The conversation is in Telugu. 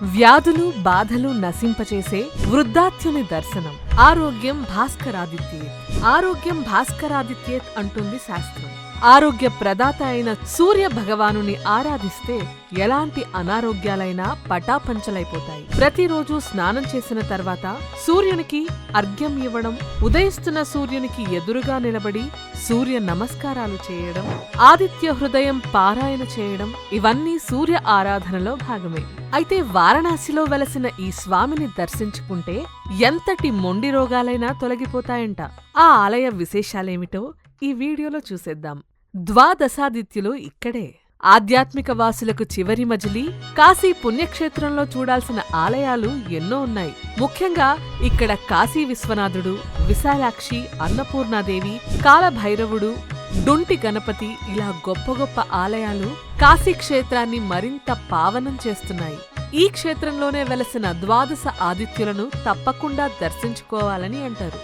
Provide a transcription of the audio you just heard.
వ్యాధులు బాధలు నశింపచేసే వృద్ధాత్యుని దర్శనం. ఆరోగ్యం భాస్కరాదిత్యేత్. ఆరోగ్యం భాస్కరాదిత్యేత్ అంటుంది శాస్త్రం. ఆరోగ్య ప్రదాత అయిన సూర్య భగవానుని ఆరాధిస్తే ఎలాంటి అనారోగ్యాలైనా పటాపంచలైపోతాయి. ప్రతిరోజు స్నానం చేసిన తర్వాత సూర్యునికి అర్ఘ్యం ఇవ్వడం, ఉదయిస్తున్న సూర్యునికి ఎదురుగా నిలబడి సూర్య నమస్కారాలు చేయడం, ఆదిత్య హృదయం పారాయణ చేయడం ఇవన్నీ సూర్య ఆరాధనలో భాగమే. అయితే వారణాసిలో వెలసిన ఈ స్వామిని దర్శించుకుంటే ఎంతటి మొండి రోగాలైనా తొలగిపోతాయంట. ఆ ఆలయ విశేషాలేమిటో ఈ వీడియోలో చూసేద్దాం. ద్వాదశాదిత్యులు ఇక్కడే. ఆధ్యాత్మిక వాసులకు చివరి మజిలీ కాశీ పుణ్యక్షేత్రంలో చూడాల్సిన ఆలయాలు ఎన్నో ఉన్నాయి. ముఖ్యంగా ఇక్కడ కాశీ విశ్వనాథుడు, విశాలాక్షి, అన్నపూర్ణాదేవి, కాలభైరవుడు, డుంటి గణపతి ఇలా గొప్ప గొప్ప ఆలయాలు కాశీ క్షేత్రాన్ని మరింత పావనం చేస్తున్నాయి. ఈ క్షేత్రంలోనే వెలసిన ద్వాదశ ఆదిత్యులను తప్పకుండా దర్శించుకోవాలని అంటారు.